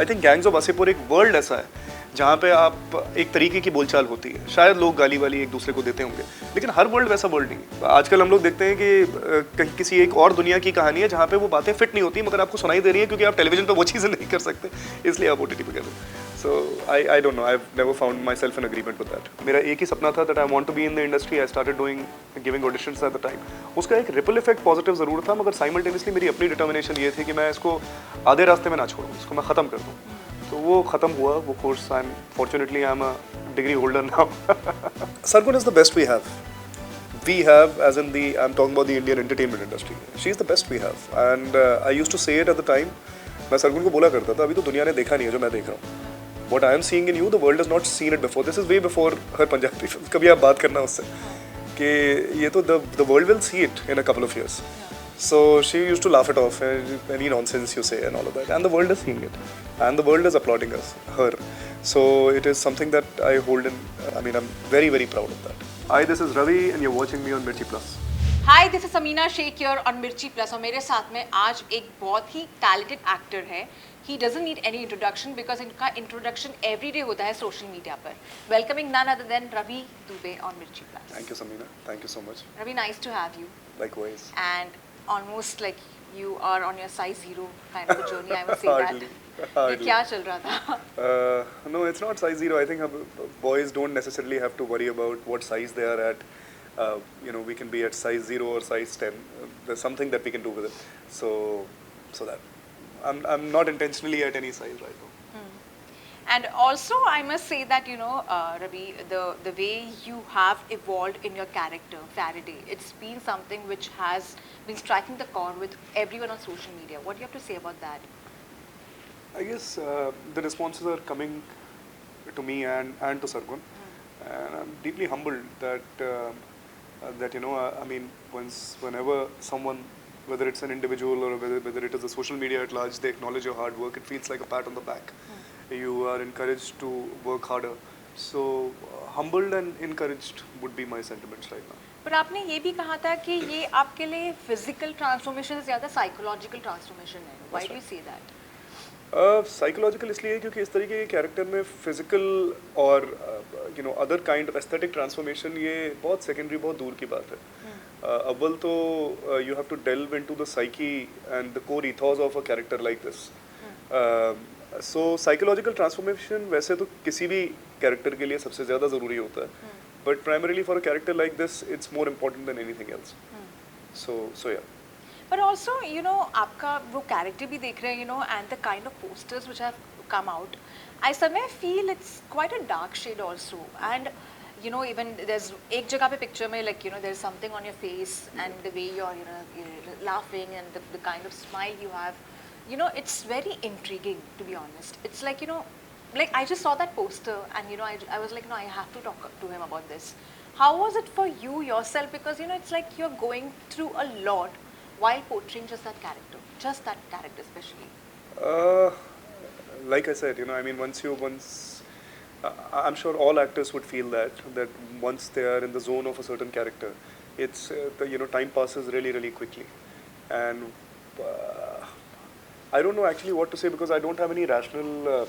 I think gangs of Wasseypur एक world ऐसा है जहाँ पे आप एक तरीके की बोलचाल होती है. शायद लोग गाली वाली एक दूसरे को देते होंगे, लेकिन हर वर्ल्ड वैसा वर्ल्ड नहीं है. आजकल हम लोग देखते हैं कि कहीं किसी एक और दुनिया की कहानी है जहाँ पे वो बातें फिट नहीं होती मगर आपको सुनाई दे रही है क्योंकि आप टेलीविजन पे वो चीज़ें नहीं कर सकते, इसलिए आप OTT पे कर रहे हैं. So I don't know. I've never found myself in agreement with that. मेरा एक ही सपना था that I want to be in the industry. I started giving auditions at the time. उसका एक ripple effect positive ज़रूर था, मगर simultaneously मेरी अपनी determination ये थी कि मैं इसको आधे रास्ते में ना छोड़ूं, इसको मैं ख़त्म कर दूं. तो वो ख़त्म हुआ वो course. Fortunately I'm a degree holder now. Sargun is the best we have. We have, as in I'm talking about the Indian entertainment industry. She's the best we have, and I used to say it at the time. मैं सरगुन को बोला करता था, अभी तो दुनिया ने देखा नहीं है जो मैं देख रहा हूँ. What I am seeing in you, the world has not seen it before. This is way before her Punjabi film. कभी आप बात करना उससे कि ये तो the world will see it in a couple of years. So she used to laugh it off, any nonsense you say and all of that. And the world is seeing it, and the world is applauding her. So it is something that I hold in. I mean, I'm very very proud of that. Hi, this is Ravie, and you're watching me on Mirchi Plus. Hi, this is Samina Sheikh here on Mirchi Plus. और मेरे साथ में आज एक बहुत ही talented actor है. He doesn't need any introduction because इनका introduction every day होता है social media पर. Welcoming none other than Ravie Dubey on Mirchi Plus. Thank you, Samina. Thank you so much. Ravie, nice to have you. Likewise. And almost like you are on your size 0 kind of a journey, I would say Hardly. that. ये क्या चल रहा था? No, it's not size 0. I think boys don't necessarily have to worry about what size they are at. We can be at size 0 or size 10. There's something that we can do with it. So that I'm not intentionally at any size right now. And also, I must say that Ravie, the way you have evolved in your character, Farradday, it's been something which has been striking the chord with everyone on social media. What do you have to say about that? I guess the responses are coming to me and to Sargun, and I'm deeply humbled that I mean, whenever someone, whether it's an individual or whether it is the social media at large, they acknowledge your hard work, it feels like a pat on the back. You are encouraged to work harder. So humbled and encouraged would be my sentiments right now. पर आपने ये भी कहा था कि ये आपके लिए physical transformation से ज़्यादा psychological transformation है. Why do you say that? Psychological इसलिए क्योंकि इस तरीके के कैरेक्टर में फिजिकल और other kind of aesthetic transformation ये बहुत सेकेंडरी, बहुत दूर की बात है. अव्वल तो you have to delve into the psyche and the core ethos of a character like this. So psychological transformation वैसे तो किसी भी कैरेक्टर के लिए सबसे ज़्यादा ज़रूरी होता है, but primarily for a character like this it's more important than anything else. So yeah. But also, आपका वो character भी देख रहे हैं, and the kind of posters which have come out, I somewhere feel it's quite a dark shade also. And even there's एक जगह पे picture में like there's something on your face and the way you're laughing and the kind of smile you have, it's very intriguing, to be honest. It's like like I just saw that poster and I was like, no, I have to talk to him about this. How was it for you yourself? Because it's like you're going through a lot while portraying just that character especially. Like I said, I mean, I'm sure all actors would feel that once they are in the zone of a certain character, it's time passes really really quickly, and I don't know actually what to say because I don't have any rational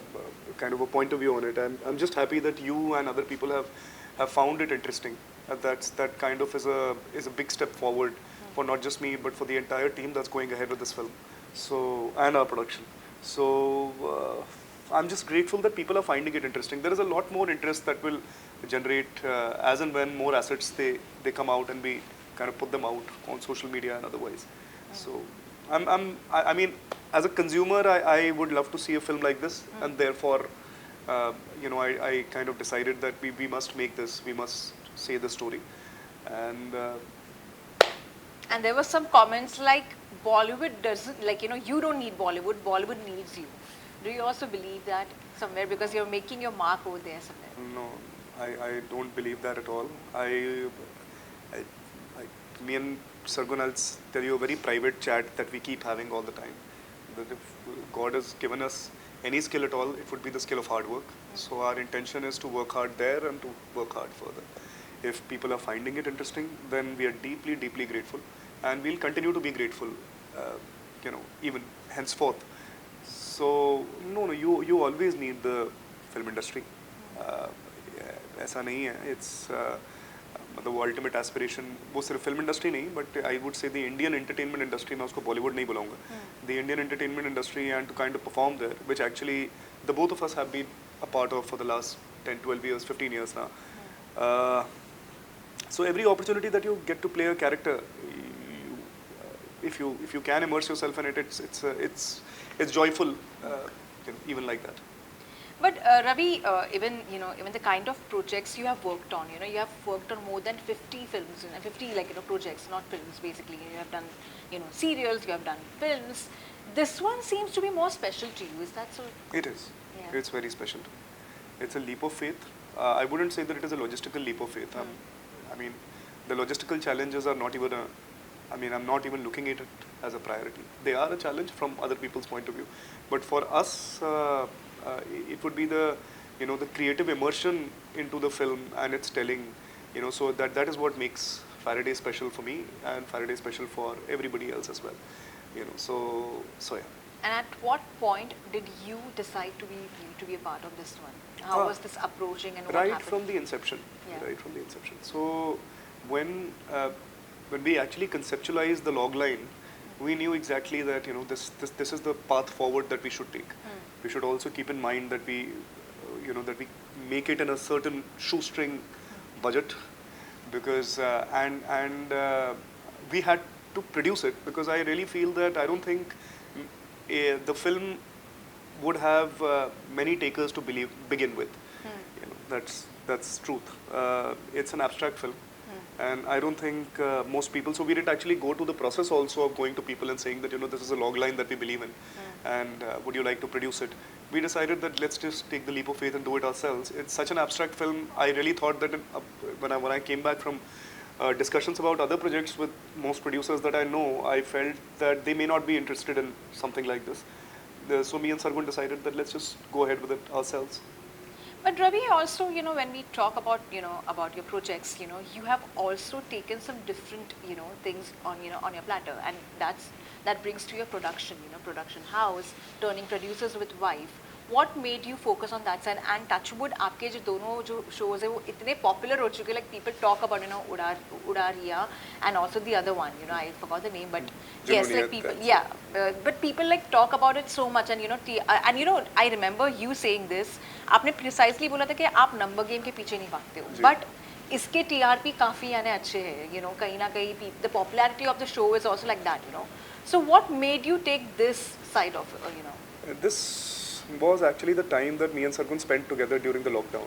kind of a point of view on it. I'm just happy that you and other people have found it interesting. That kind of is a big step forward for not just me but for the entire team that's going ahead with this film, and our production. So I'm just grateful that people are finding it interesting. There is a lot more interest that will generate as and when more assets they come out and we kind of put them out on social media and otherwise. So I mean, as a consumer, I would love to see a film like this, and therefore I kind of decided that we must make this, we must say the story. And there were some comments like Bollywood doesn't, like you don't need Bollywood needs you. Do you also believe that somewhere because you're making your mark over there somewhere? No, I don't believe that at all. Me and Sargun, I'll tell you a very private chat that we keep having all the time. That if God has given us any skill at all, it would be the skill of hard work. So our intention is to work hard there and to work hard further. If people are finding it interesting, then we are deeply, deeply grateful, and we'll continue to be grateful, even henceforth. So no, you always need the film industry. ऐसा नहीं है. It's मतलब वो ultimate aspiration वो सिर्फ film industry नहीं, but I would say the Indian entertainment industry, मैं उसको Bollywood नहीं बुलाऊंगा. The Indian entertainment industry, and to kind of perform there, which actually the both of us have been a part of for the last 10, 12 years, 15 years now. So every opportunity that you get to play a character, if you can immerse yourself in it, it's joyful, even like that. But Ravi, even even the kind of projects you have worked on, you have worked on more than 50 films, 50 projects, not films basically. You have done serials, you have done films. This one seems to be more special to you. Is that so? It is. Yeah. It's very special. It's a leap of faith. I wouldn't say that it is a logistical leap of faith. I mean, the logistical challenges are not even I'm not even looking at it as a priority. They are a challenge from other people's point of view. But for us, it would be the creative immersion into the film and its telling, so that is what makes Farradday special for me and Farradday special for everybody else as well. So yeah. And at what point did you decide to be a part of this one? How was this approaching and what happened? Right from the inception. Yeah. Right from the inception. So when we actually conceptualized the log line, we knew exactly that this is the path forward that we should take. We should also keep in mind that we make it in a certain shoestring budget, because we had to produce it, because I really feel that I don't think the film would have many takers to begin with. That's truth. It's an abstract film. And I don't think most people, so we didn't actually go to the process also of going to people and saying that, this is a log line that we believe in, and would you like to produce it? We decided that let's just take the leap of faith and do it ourselves. It's such an abstract film. I really thought that when I came back from discussions about other projects with most producers that I know, I felt that they may not be interested in something like this. So me and Sargun decided that let's just go ahead with it ourselves. But Ravi, also, when we talk about, about your projects, you have also taken some different, things on, on your platter, and that brings to your production, production house, turning producers with wife. What made you focus on that side? And Touchwood, आपके जो दोनों जो shows है वो इतने popular हो चुके, like people talk about Udariya, and also the other one, I forgot the name, but yes, like people, yeah, but people like talk about it so much, and I remember you saying this. आपने precisely बोला था कि आप number game के पीछे नहीं भागते हो, but इसके TRP काफी अच्छे हैं, कहीं ना कहीं the popularity of the show is also like that, So what made you take this side of This was actually the time that me and Sargun spent together during the lockdown.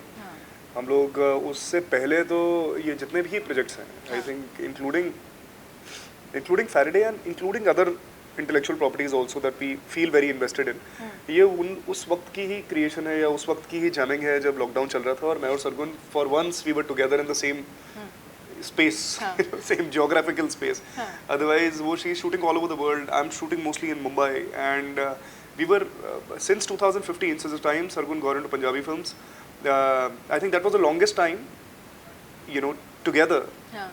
हम लोग उससे पहले तो ये जितने भी projects हैं, I think including Farradday and including other intellectual properties also that we feel very invested in, ये उस वक्त की ही creation है या उस वक्त की ही jamming है जब lockdown चल रहा था, और मैं और Sargun for once we were together in the same space, same geographical space. Otherwise, she's shooting all over the world. I'm shooting mostly in Mumbai, and we were since 2015, since the time Sargun got into Punjabi films. I think that was the longest time, together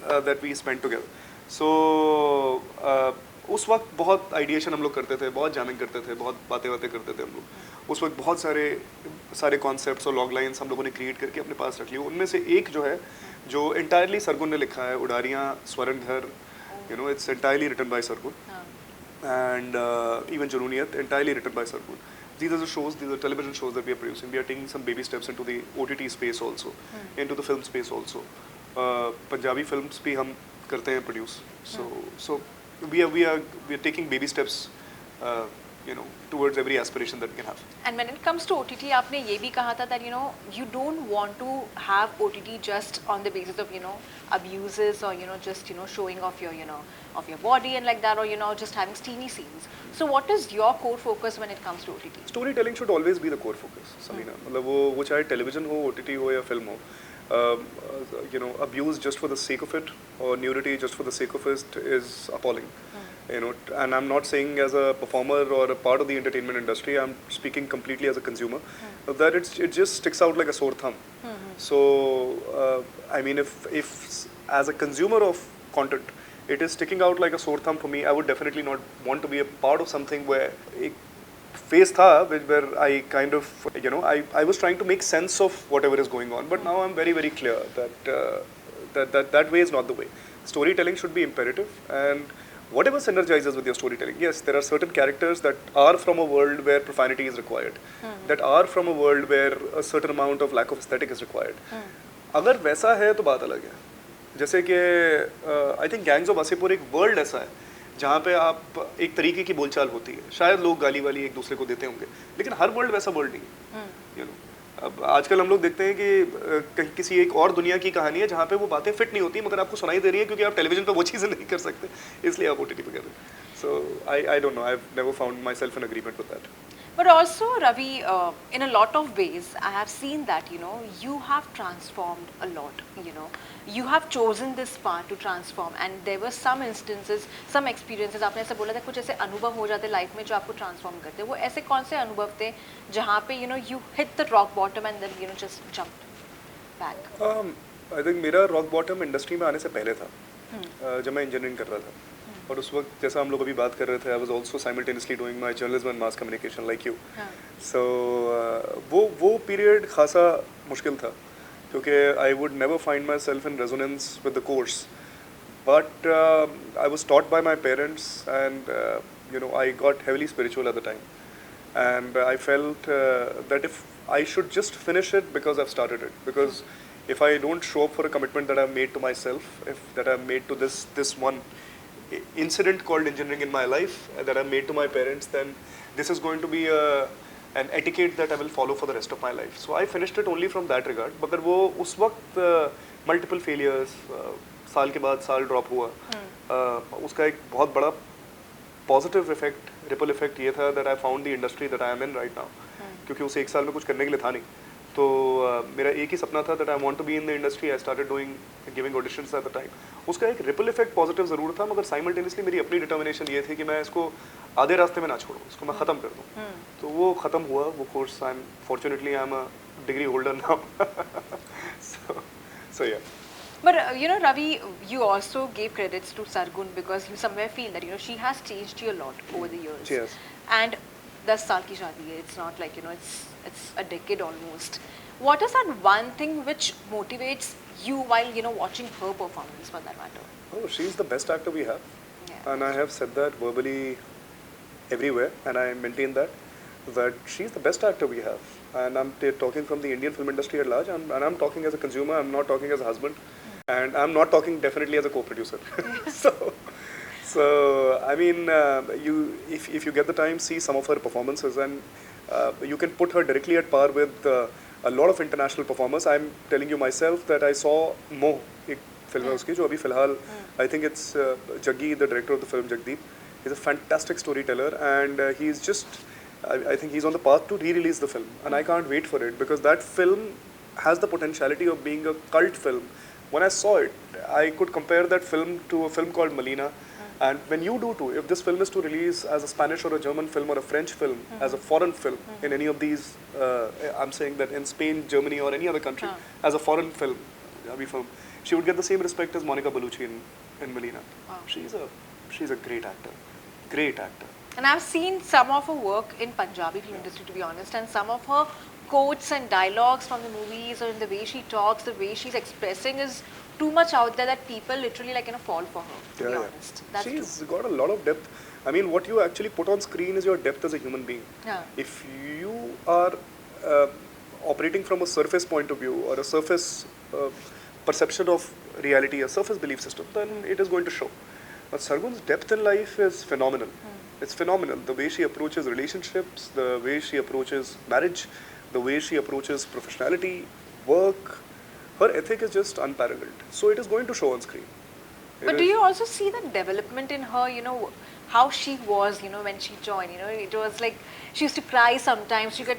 that we spent together. So उस वक्त बहुत ideation हम लोग करते थे, बहुत jamming करते थे, बहुत बातें करते थे हम लोग. उस वक्त बहुत सारे concepts और log lines हम लोगों ने create करके अपने पास रख लिए. उनमें से एक जो है, जो entirely Sargun ने लिखा है, उडारियाँ, स्वरंधर, it's entirely written by Sargun. And even Jununiyat, entirely written by Sargun. These are the shows, these are television shows that we are producing. We are taking some baby steps into the OTT space also, into the film space also. Punjabi films भी हम करते हैं produce. So we are taking baby steps, towards every aspiration that we can have. And when it comes to OTT, आपने ये भी कहा था that you don't want to have OTT just on the basis of abuses or just showing off your of your body and like that, or just having steamy scenes. So what is your core focus when it comes to OTT? Storytelling should always be the core focus, Samina. मतलब वो चाहे television हो, OTT हो या film हो, abuse just for the sake of it or nudity just for the sake of it is appalling. And I'm not saying as a performer or a part of the entertainment industry, I'm speaking completely as a consumer, that it just sticks out like a sore thumb. So, I mean, if as a consumer of content, it is sticking out like a sore thumb for me, I would definitely not want to be a part of something where phase tha where I kind of, I was trying to make sense of whatever is going on, but now I'm very, very clear that that way is not the way. Storytelling should be imperative, and whatever synergizes with your storytelling. Yes, there are certain characters that are from a world where profanity is required, that are from a world where a certain amount of lack of aesthetic is required. अगर वैसा है तो बात अलग है. जैसे कि I think gangs of Wasseypur एक वर्ल्ड ऐसा है जहाँ पे आप एक तरीके की बोलचाल होती है. शायद लोग गाली वाली एक दूसरे को देते होंगे, लेकिन हर वर्ल्ड वैसा वर्ल्ड नहीं है. यू नो, अब आजकल हम लोग देखते हैं कि कहीं किसी एक और दुनिया की कहानी है जहाँ पे वो बातें फिट नहीं होती मगर आपको सुनाई दे रही है क्योंकि आप टेलीविजन पे वो चीज़ें नहीं कर सकते, इसलिए आप OTT पे कर रहे हैं. So I don't know, I have never found myself in agreement with that. But also, Ravi, in a lot of ways, I have seen that, you have transformed a lot, You have chosen this path to transform, and there were some instances, some experiences, आपने ऐसे बोला था कुछ ऐसे अनुभव हो जाते life में जो आपको ट्रांसफॉर्म करते. वो ऐसे कौन से अनुभव थे जहाँ पे, you hit the rock bottom and then, just jumped back? I think मेरा rock bottom इंडस्ट्री में आने से पहले था, जब मैं इंजीनियरिंग कर रहा था. और उस वक्त जैसा हम लोग अभी बात कर रहे थे, I was also simultaneously doing my journalism and mass communication like you. So वो पीरियड खासा मुश्किल था क्योंकि I would never find myself in resonance with the course, but I was taught by my parents and I got heavily spiritual at the time, and I felt that if I should just finish it because I've started it. Because if I don't show up for a commitment that I've made to myself, that I've made to this one incident called engineering in my life, that I've made to my parents, then this is going to be an etiquette that I will follow for the rest of my life. So I finished it only from that regard. मगर वो उस वक्त multiple failures, साल के बाद साल drop हुआ, उसका एक बहुत बड़ा पॉजिटिव इफेक्ट, रिपल इफेक्ट ये था that I found the industry that I am in right now. क्योंकि उसे एक साल में कुछ करने के लिए था नहीं, तो मेरा एक ही सपना था that I want to be in the industry. I started giving auditions at the time. उसका एक रिपल इफेक्ट पॉजिटिव ज़रूर था, मगर साइमल्टेनियसली मेरी अपनी डिटर्मिनेशन ये थी कि मैं इसको आधे रास्ते में ना छोड़ूं, इसको मैं ख़त्म कर दूं. तो वो ख़त्म हुआ वो course. Fortunately I'm a degree holder now. so yeah. But Ravi, you also gave credits to Sargun because you somewhere feel that she has changed you a lot over the years. Yes. And 10 साल की शादी है, it's not like it's a decade almost. What is that one thing which motivates you while watching her performance, for that matter? Oh, she's the best actor we have. Yeah. And I have said that verbally everywhere, and I maintain that she's the best actor we have. And I'm talking from the Indian film industry at large, and I'm talking as a consumer. I'm not talking as a husband, and I'm not talking definitely as a co-producer. So I mean, if you get the time, see some of her performances, and you can put her directly at par with a lot of international performers. I'm telling you myself that I saw Moh, एक film है उसकी जो अभी फिलहाल, I think it's Jaggi, the director of the film, Jagdeep. He's a fantastic storyteller, and he's just, I think he's on the path to re-release the film, and I can't wait for it because that film has the potentiality of being a cult film. When I saw it, I could compare that film to a film called Malina. And when you do too, if this film is to release as a Spanish or a German film or a French film, as a foreign film in any of these, I'm saying that in Spain, Germany or any other country, as a foreign film, she would get the same respect as Monica Bellucci in Melina. Wow. She's a great actor. Great actor. And I've seen some of her work in Punjabi film industry, to be honest, and some of her quotes and dialogues from the movies, or in the way she talks, the way she's expressing is too much out there that people literally fall for her, to be honest. That's She's true. got a lot of depth. I mean, what you actually put on screen is your depth as a human being. Yeah. If you are operating from a surface point of view or a surface perception of reality, a surface belief system, then it is going to show. But Sargun's depth in life is phenomenal. It's phenomenal. The way she approaches relationships, the way she approaches marriage, the way she approaches professionality, work, her ethic is just unparalleled. So it is going to show on screen. But do you also see the development in her, how she was, when she joined, it was like, she used to cry sometimes, she got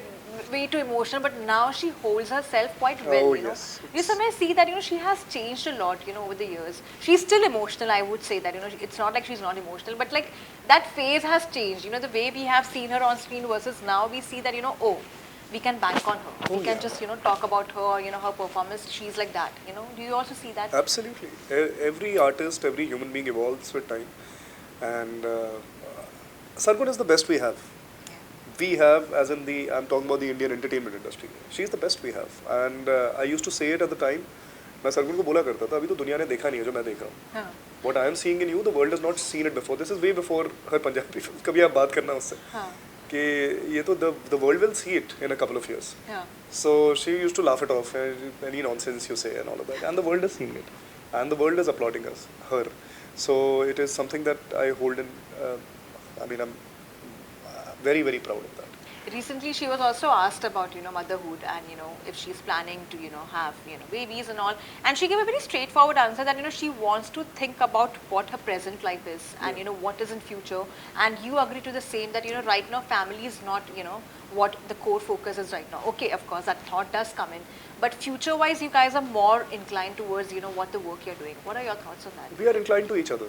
way too emotional, but now she holds herself quite well, Yes. You sometimes see that, she has changed a lot, over the years. She's still emotional, I would say that, it's not like she's not emotional, but like, that phase has changed, the way we have seen her on screen versus now we see that, oh, we can bank on her. We can just, talk about her, her performance. She's like that, Do you also see that? Absolutely. Every artist, every human being evolves with time. And Sargun is the best we have. we have, as in the, I'm talking about the Indian entertainment industry. She's the best we have, and I used to say it at the time. मैं सरगुन को बोला करता था, अभी तो दुनिया ने देखा नहीं है जो मैं देख रहा हूँ. हाँ. What I am seeing in you, the world has not seen it before. This is way before her Punjabi film. कभी आप बात करना उससे. हाँ. कि ये तो the world will see it in a couple of years. हाँ. So she used to laugh it off, any nonsense you say and all of that, and the world is seeing it, and the world is applauding us, her. So it is something that I hold in. I mean, I'm very, very proud of that. Recently, she was also asked about, motherhood and, if she's planning to, have, babies and all. And she gave a very straightforward answer that, she wants to think about what her present life is and, what is in future. And you agree to the same that, right now family is not, what the core focus is right now. Okay, of course, that thought does come in. But future-wise, you guys are more inclined towards, what the work you're doing. What are your thoughts on that? We are inclined to each other.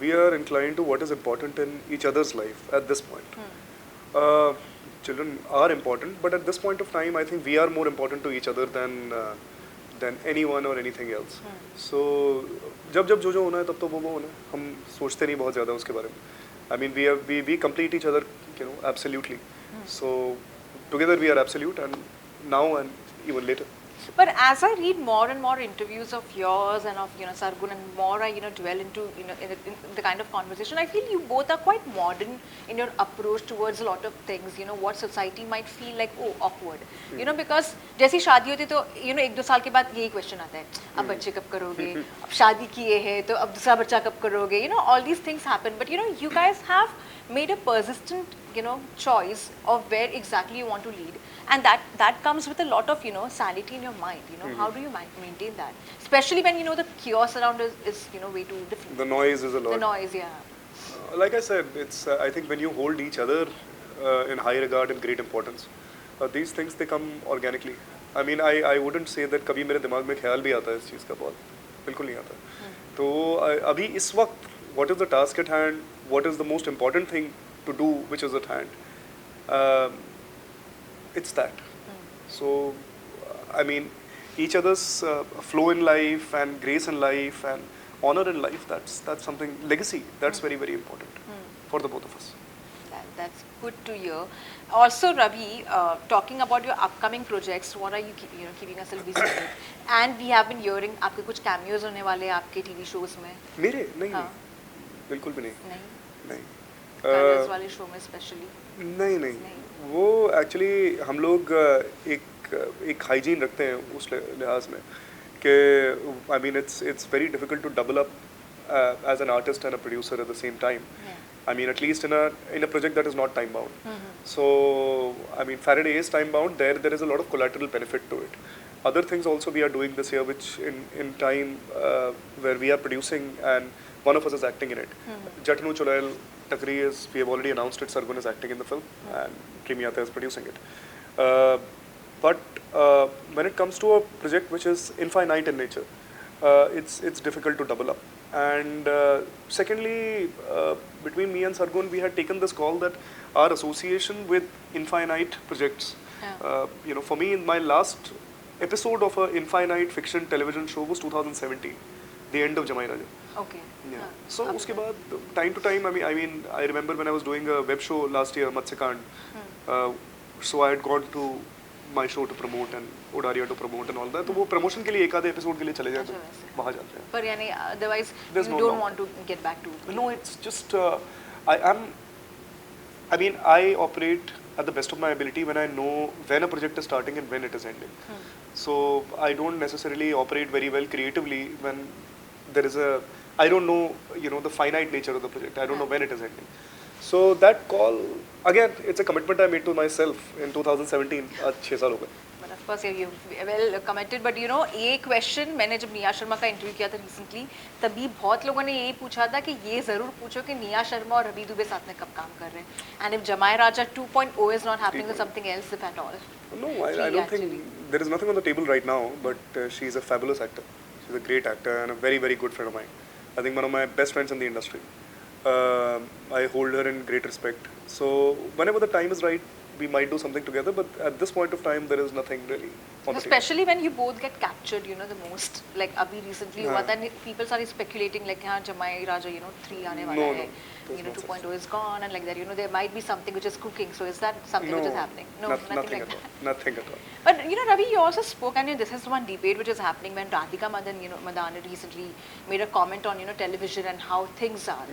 We are inclined to what is important in each other's life at this point. Children are important, but at this point of time, I think we are more important to each other than anyone or anything else. So, जब जो होना है तब तो वो होना है. हम सोचते नहीं बहुत ज़्यादा उसके बारे में. I mean, we complete each other, absolutely. So, together we are absolute, and now and even later. But as I read more and more interviews of yours and of Sargun, and more I dwell into in the kind of conversation, I feel you both are quite modern in your approach towards a lot of things. What society might feel like awkward. Because जैसी शादी होती तो 1-2 साल के बाद यही question आता है. अब बच्चे कब करोगे? अब शादी किए हैं तो अब दूसरा बच्चा कब करोगे? All these things happen. But you guys have made a persistent choice of where exactly you want to lead. And that comes with a lot of, sanity in your mind, How do you maintain that? Especially when, the chaos around is way too different. The noise is a lot. The noise, yeah. Like I said, it's, I think when you hold each other in high regard and great importance, these things, they come organically. I mean, I wouldn't say that कभी मेरे दिमाग में ख्याल भी आता है इस चीज़ का बहुत. बिल्कुल नहीं आता. तो अभी इस वक्त, what is the task at hand? What is the most important thing to do, which is at hand? It's that. So, I mean, each other's flow in life and grace in life and honor in life, that's something, legacy, that's very, very important for the both of us. That's good to hear. Also, Ravie, talking about your upcoming projects, what are you keeping us busy with? And we have been hearing आपके कुछ cameos होने वाले हैं आपके TV shows में. मेरे नहीं, बिल्कुल भी नहीं. नहीं. Colors वाले show में specially. नहीं. वो एक्चुअली हम लोग एक हाइजीन रखते हैं उस लिहाज में कि I mean it's very difficult to double up as an artist and a producer at the same time. I mean, at least in a project that is not time bound. So, I mean, Farradday is time bound. There is a lot of collateral benefit to it. Other things also we are doing this year, which in time where we are producing and one of us is acting in it. Jatnu Chulail Takri we have already announced it. Sargun is acting in the film, and Trimiata is producing it. But when it comes to a project which is infinite in nature, it's difficult to double up. And secondly, between me and Sargun, we had taken this call that our association with infinite projects, for me, in my last episode of an infinite fiction television show was 2017, the end of Jamai Raja. Okay. Yeah. So uske baad, time to time, I mean, I remember when I was doing a web show last year, Matsyakand, so I had gone to my show to promote and Odaria to promote and all that. तो वो promotion के लिए एक आधे episode के लिए चले जाते हैं, वहाँ जाते हैं. पर यानी otherwise you don't want to get back to. No, it's just I mean, I operate at the best of my ability when I know when a project is starting and when it is ending. So I don't necessarily operate very well creatively when there is I don't know, the finite nature of the project. I don't know when it is ending. So that call, again, it's a commitment I made to myself in 2017. 6 साल हो गए. But of course, you well committed. But ये question मैंने जब निया शर्मा का interview किया था recently, तभी बहुत लोगों ने यही पूछा था कि ये ज़रूर पूछो कि निया शर्मा और रवि दुबे साथ में कब काम कर रहे हैं. And if Jamai Raja 2.0 is not happening, then something else, if at all. No, I don't think there is nothing on the table right now. But she is a fabulous actor. She's a great actor and a very, very good friend of mine. I think one of my best friends in the industry. I hold her in great respect. So whenever the time is right, we might do something together. But at this point of time, there is nothing really. Especially when you both get captured, the most. Like abhi recently हुआ था, people started speculating like हाँ Jamai Raja 3 आने वाला है. you know 2.0 is gone and like that, you know, there might be something which is cooking. So is that something which is happening? No, nothing nothing like at that. all. Nothing at all. But you know, Ravi, you also spoke, and you know, this is one debate which is happening when Radhika Madana recently made a comment on, you know, television and how things are.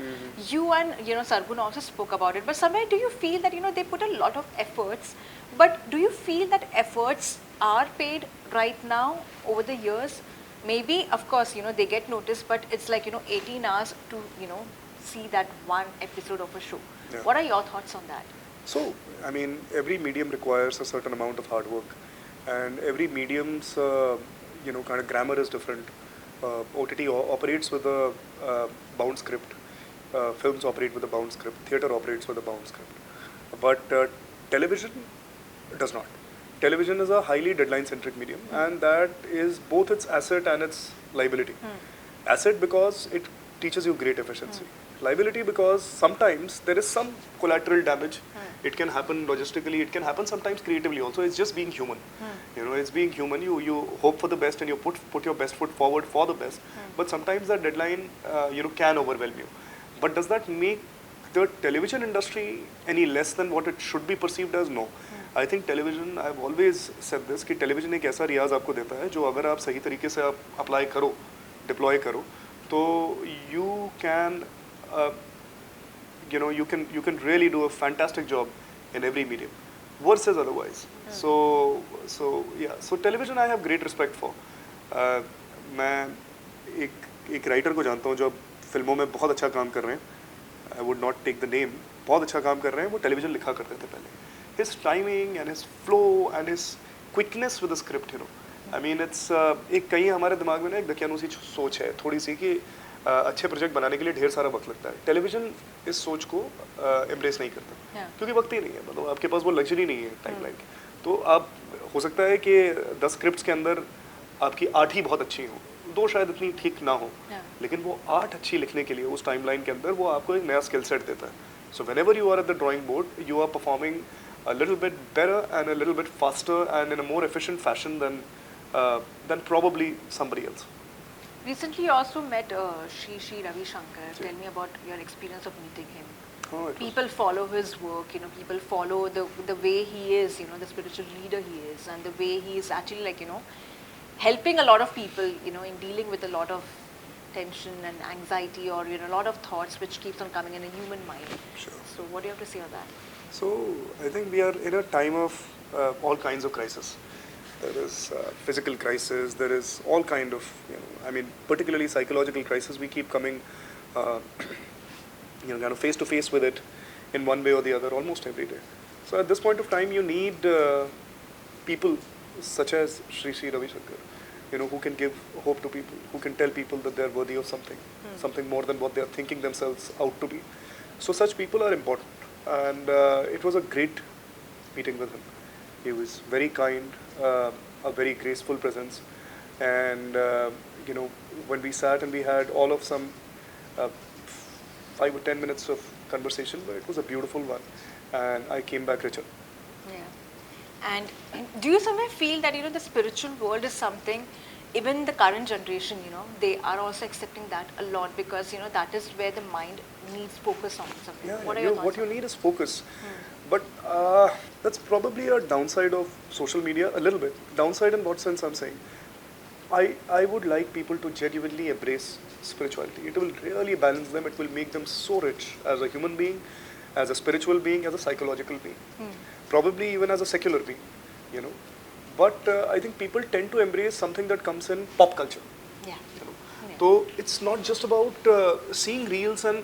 You and, you know, Sargun also spoke about it. But somewhere, do you feel that, you know, they put a lot of efforts, but do you feel that efforts are paid right now over the years? Maybe, of course, you know, they get noticed, but it's like, you know, 18 hours to, you know, see that one episode of a show. Yeah. What are your thoughts on that? So, I mean, every medium requires a certain amount of hard work, and every medium's, you know, kind of grammar is different. OTT operates with a bound script. Films operate with a bound script. Theatre operates with a bound script. But television does not. Television is a highly deadline-centric medium, and that is both its asset and its liability. Asset because it teaches you great efficiency. Liability because sometimes there is some collateral damage. It can happen logistically, it can happen sometimes creatively also. It's just being human. You know, it's being human. You hope for the best and you put your best foot forward for the best. But sometimes that deadline, you know, can overwhelm you. But does that make the television industry any less than what it should be perceived as? No. I think television, I've always said this, कि television एक ऐसा रियाज आपको देता है जो अगर आप सही तरीके से आप apply करो, deploy करो, तो you can, you know, you can really do a fantastic job in every medium, versus otherwise. So yeah, so television I have great respect for. मैं एक writer को जानता हूँ जो फिल्मों में बहुत अच्छा काम कर रहे हैं. I would not take the name. बहुत अच्छा काम कर रहे हैं. वो टेलीविजन लिखा करते थे पहले. His timing and his flow and his quickness with the script, you know. I mean, it's एक कहीं हमारे दिमाग में ना एक दकियानूसी सोच है थोड़ी सी कि अच्छे प्रोजेक्ट बनाने के लिए ढेर सारा वक्त लगता है. टेलीविजन इस सोच को एम्ब्रेस नहीं करता क्योंकि वक्त ही नहीं है. मतलब आपके पास वो लग्जरी नहीं है टाइमलाइन की. तो आप हो सकता है कि 10 स्क्रिप्ट्स के अंदर आपकी 8 ही बहुत अच्छी हो, 2 शायद इतनी ठीक ना हो, लेकिन वो 8 अच्छी लिखने के लिए उस टाइमलाइन के अंदर वो आपको एक नया स्किल सेट देता है. So whenever you are at the drawing board, you are performing a little bit better and a little bit faster and in a more efficient fashion than probably somebody else. Recently, you also met Shri Ravi Shankar. Tell me about your experience of meeting him. People follow his work, you know, people follow the way he is, you know, the spiritual leader he is, and the way he is actually, like, you know, helping a lot of people, you know, in dealing with a lot of tension and anxiety, or, you know, a lot of thoughts which keeps on coming in a human mind. Sure. So what do you have to say on that? So I think we are in a time of all kinds of crisis. There is physical crisis, there is all kind of, you know, I mean, particularly psychological crisis. We keep coming, you know, kind of face to face with it in one way or the other almost every day. So at this point of time, you need people such as Shri Ravi Shankar, you know, who can give hope to people, who can tell people that they are worthy of something, something more than what they are thinking themselves out to be. So such people are important. And it was a great meeting with him. He was very kind, a very graceful presence, and you know, when we sat and we had all of some 5 or 10 minutes of conversation, but it was a beautiful one, and I came back richer. Yeah. And do you somewhere feel that, you know, the spiritual world is something, even the current generation, you know, they are also accepting that a lot, because, you know, that is where the mind needs focus on something. Yeah, what are your thoughts? What you need is focus. But that's probably a downside of social media, a little bit. Downside in what sense I'm saying? I would like people to genuinely embrace spirituality. It will really balance them. It will make them so rich as a human being, as a spiritual being, as a psychological being. Probably even as a secular being, you know. But I think people tend to embrace something that comes in pop culture. Yeah. You know? Yeah. So it's not just about seeing reels and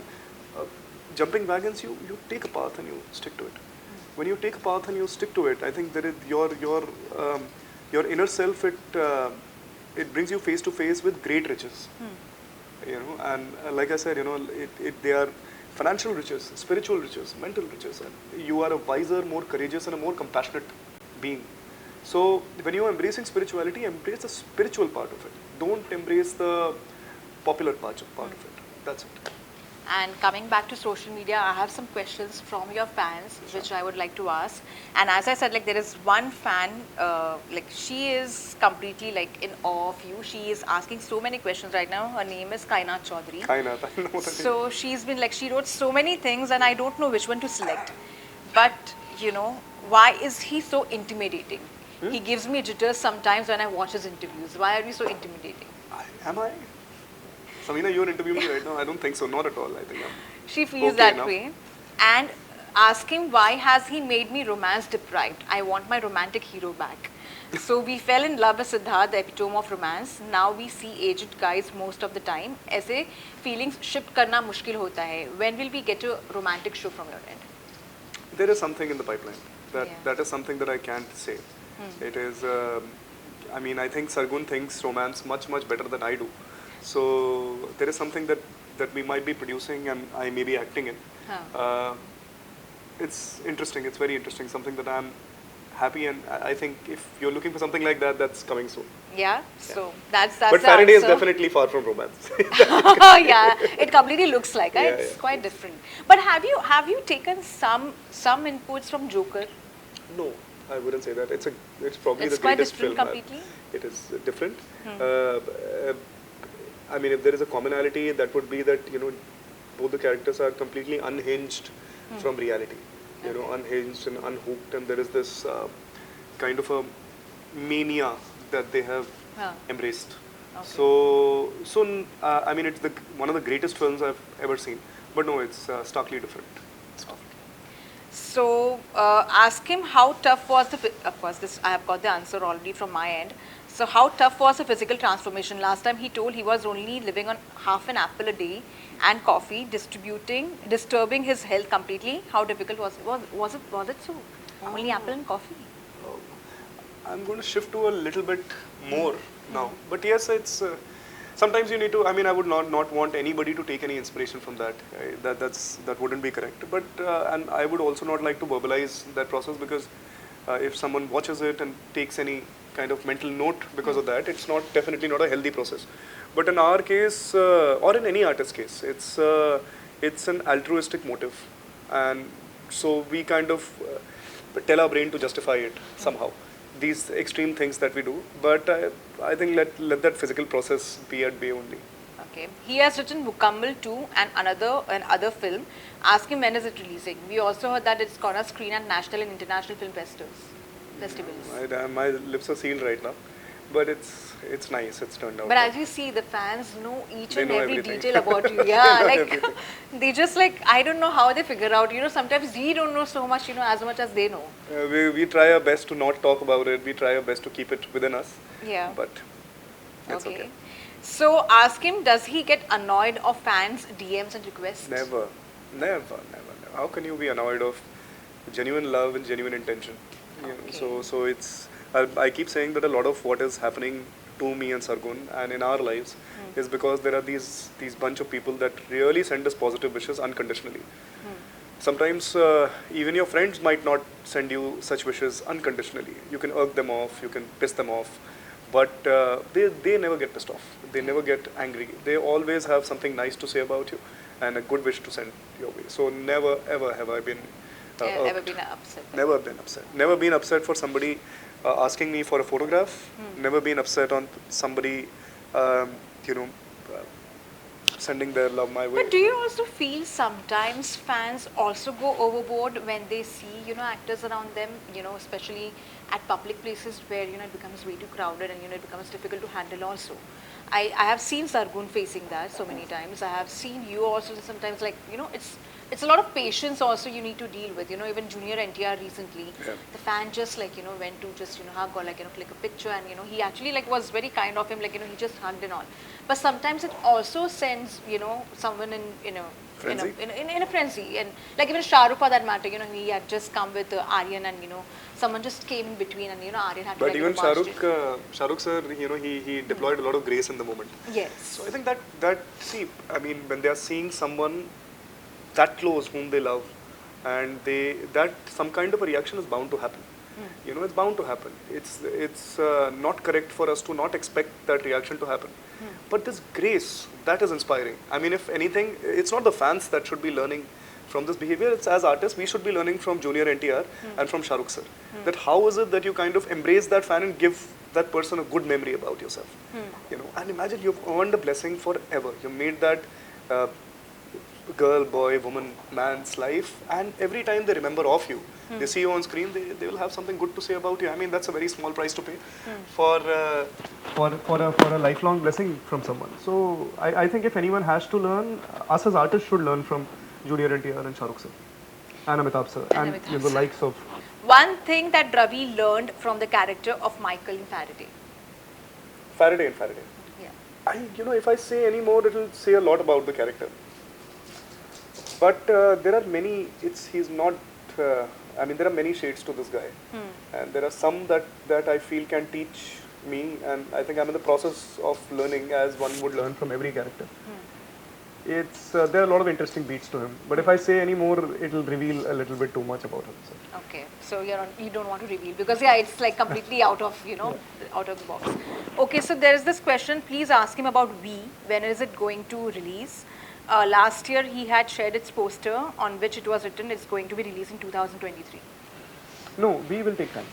jumping wagons. You take a path and you stick to it. When you take a path and you stick to it, I think that your inner self, it brings you face to face with great riches. You know, and like I said, you know, they are financial riches, spiritual riches, mental riches, and you are a wiser, more courageous, and a more compassionate being. So when you are embracing spirituality, embrace the spiritual part of it. Don't embrace the popular part of it. That's it. And coming back to social media, I have some questions from your fans, which I would like to ask. And as I said, like there is one fan, like she is completely like in awe of you. She is asking so many questions right now. Her name is Kainat Chaudhary. Kainat, I know that. So she's been like, she wrote so many things and I don't know which one to select. But, you know, why is he so intimidating? He gives me jitters sometimes when I watch his interviews. Why are we so intimidating? Am I? Samina, you're interviewing me right now? I don't think so. Not at all. I think I'm She feels okay that now. way. And ask him, why has he made me romance deprived? I want my romantic hero back. So we fell in love with Siddharth, the epitome of romance. Now we see aged guys most of the time. ऐसे feelings shift करना मुश्किल होता है. When will we get a romantic show from your end? There is something in the pipeline. Yeah. That is something that I can't say. It is. I mean, I think Sargun thinks romance much better than I do. So there is something that we might be producing and I may be acting in. It's interesting. It's very interesting. Something that I'm happy, and I think if you're looking for something like that, that's coming soon. Yeah. So that's But the Farradday is answer. definitely far from romance. Yeah, it completely looks like Yeah, it's yeah. quite different. But have you taken some inputs from Joker? No, I wouldn't say that. It's probably It's the quite greatest different film. completely? It is different. I mean, if there is a commonality, that would be that both the characters are completely unhinged from reality. You know, unhinged and unhooked, and there is this kind of a mania that they have embraced. Okay. I mean, it's one of the greatest films I've ever seen. But no, it's starkly different. So ask him how tough was of course this I have got the answer already from my end. So how tough was the physical transformation? Last time he told he was only living on half an apple a day and coffee, disturbing his health completely. How difficult was it? Was it so? Only apple and coffee? I'm going to shift to a little bit more now. But yes, it's sometimes you need to. I mean, I would not want anybody to take any inspiration from that. That wouldn't be correct. But and I would also not like to verbalize that process, because if someone watches it and takes any kind of mental note because of that, it's definitely not a healthy process. But in our case, or in any artist's case, it's an altruistic motive, and so we kind of tell our brain to justify it somehow. These extreme things that we do, but I think let that physical process be at bay only. Okay. He has written Mukammal 2 and another film. Ask him when is it releasing. We also heard that it's gonna screen at national and international film festivals. My lips are sealed right now, but it's nice. It's turned out. But as you see, the fans know each They and know every everything. detail about you. Yeah, like Everything. they just like, I don't know how they figure out. You know, sometimes we don't know so much. You know, as much as they know. We try our best to not talk about it. We try our best to keep it within us. Yeah. But it's okay. So ask him, does he get annoyed of fans' DMs and requests? Never. How can you be annoyed of genuine love and genuine intention? You know, so it's. I keep saying that a lot of what is happening to me and Sargun and in our lives is because there are these bunch of people that really send us positive wishes unconditionally. Sometimes even your friends might not send you such wishes unconditionally. You can irk them off, you can piss them off, but they never get pissed off. They never get angry. They always have something nice to say about you and a good wish to send your way. So never ever have I been Ever been upset? Never been upset. Never been upset for somebody asking me for a photograph. Never been upset on somebody, sending their love my way. But do you also feel sometimes fans also go overboard when they see, actors around them, especially at public places where, it becomes way too crowded and, it becomes difficult to handle also. I have seen Sargun facing that so many times. I have seen you also sometimes, like, it's a lot of patience also you need to deal with. Even Junior NTR recently, the fan just went to just hug or click a picture, and he actually was very kind of him, he just hugged and all. But sometimes it also sends someone in a frenzy, and even Shah Rukh for that matter, he had just come with Aryan, and someone just came in between, and Aryan had to But even Shah barged in. Rukh sir, he deployed a lot of grace in the moment. Yes. So I think that I mean, when they are seeing someone that close whom they love, and that some kind of a reaction is bound to happen. It's bound to happen. It's not correct for us to not expect that reaction to happen. but this grace, that is inspiring. I mean, if anything, it's not the fans that should be learning from this behavior. It's as artists, we should be learning from Junior NTR and from Shah Rukh sir. That how is it that you kind of embrace that fan and give that person a good memory about yourself. You know, and imagine you've earned a blessing forever. You made that girl, boy, woman, man's life, and every time they remember of you, they see you on screen, they will have something good to say about you. I mean, that's a very small price to pay for a lifelong blessing from someone. So I think if anyone has to learn, us as artists should learn from Junior NTR and Shah Rukh sir, and Amitabh sir, and you know, the likes of. One thing that Ravie learned from the character of Michael in Farradday. Farradday. Yeah. You know, if I say any more, it will say a lot about the character. But there are many. He's not. I mean, there are many shades to this guy, and there are some that I feel can teach me, and I think I'm in the process of learning as one would learn from every character. There are a lot of interesting beats to him, but if I say any more, it will reveal a little bit too much about him. So. Okay, so you don't want to reveal because it's like completely out of out of the box. Okay, so there is this question. Please ask him about V. When is it going to release? Last year he had shared its poster on which it was written it's going to be released in 2023. No, V will take time.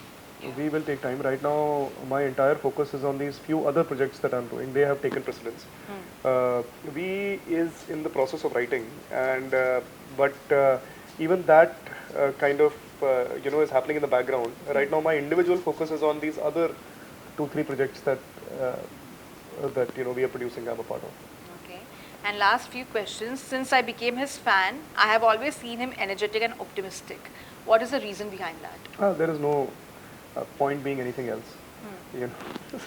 We will take time. Right now, my entire focus is on these few other projects that I'm doing. They have taken precedence. We is in the process of writing, and but even that kind of is happening in the background. Right now, my individual focus is on these other 2-3 projects that we are producing. I'm a part of. Okay. And last few questions. Since I became his fan, I have always seen him energetic and optimistic. What is the reason behind that? There is no point being anything else. You know,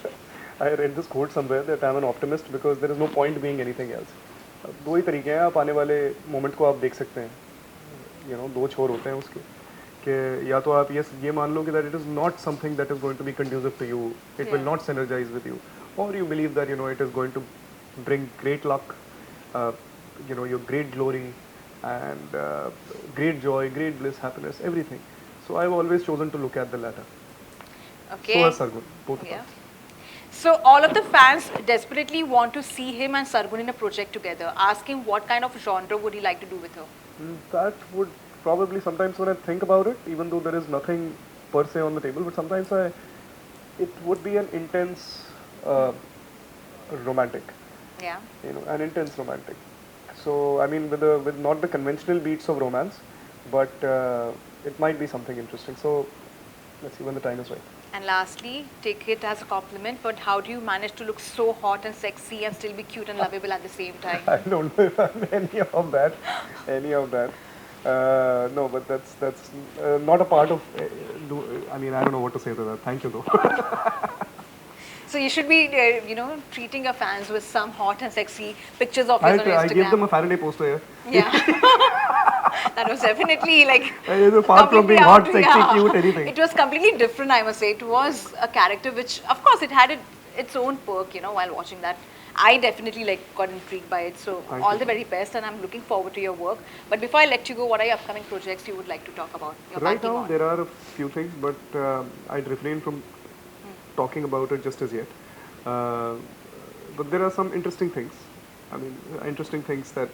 I read this quote somewhere that I'm an optimist because there is no point being anything else. दो ही तरीके हैं, आप आने वाले moment को आप देख सकते हैं. You know, दो छोर होते हैं उसके कि या तो आप ये मान लो कि that it is not something that is going to be conducive to you, it will not synergize with you, or you believe that it is going to bring great luck, your great glory and great joy, great bliss, happiness, everything. So I've always chosen to look at the latter. Okay. So has Sargun, both of us. So all of the fans desperately want to see him and Sargun in a project together. Ask him what kind of genre would he like to do with her. That would probably sometimes when I think about it, even though there is nothing per se on the table, but sometimes it would be an intense romantic. Yeah. An intense romantic. So I mean, with not the conventional beats of romance, but it might be something interesting. So let's see when the time is right. And lastly, take it as a compliment, but how do you manage to look so hot and sexy and still be cute and lovable at the same time? I don't know if I'm any of that. No, but that's not a part of. I mean, I don't know what to say to that. Thank you, though. So you should be, treating your fans with some hot and sexy pictures of yours on Instagram. I gave them a Farradday poster here. Yeah. That was definitely apart from being hot, sexy, cute, anything. It was completely different, I must say. It was a character which, of course, it had its own perk, while watching that. I definitely got intrigued by it. So all the very best, and I'm looking forward to your work. But before I let you go, what are your upcoming projects you would like to talk about? Right now, there are a few things, but I'd refrain from talking about it just as yet. But there are some interesting things. I mean, interesting things that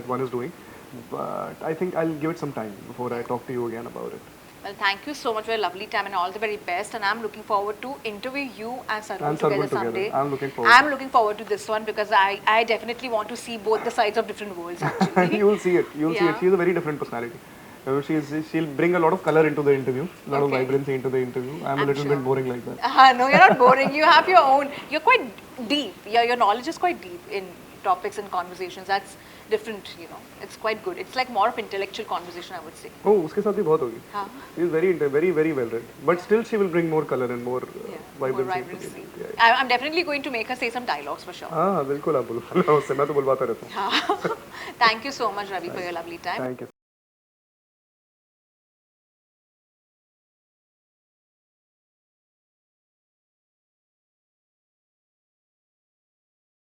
one is doing. But I think I'll give it some time before I talk to you again about it. Well, thank you so much for a lovely time and all the very best. And I'm looking forward to interview you and Sargun together someday. I'm looking forward to this one because I definitely want to see both the sides of different worlds. Actually, you'll see it. You'll see it. She's a very different personality. She'll bring a lot of color into the interview, a lot of vibrancy into the interview. I'm a little bit boring like that. No, you're not boring. You have your own. You're quite deep. Your knowledge is quite deep in topics and conversations. That's different, It's quite good. It's like more of intellectual conversation, I would say. Oh, उसके साथ भी बहुत होगी. She's very very well read. But still, she will bring more color and more vibrancy. I'm definitely going to make her say some dialogues for sure. हाँ बिल्कुल आप बोलो. उससे मैं तो बुलवाता रहता हूँ. Thank you so much, Ravie, for your lovely time. Thank you.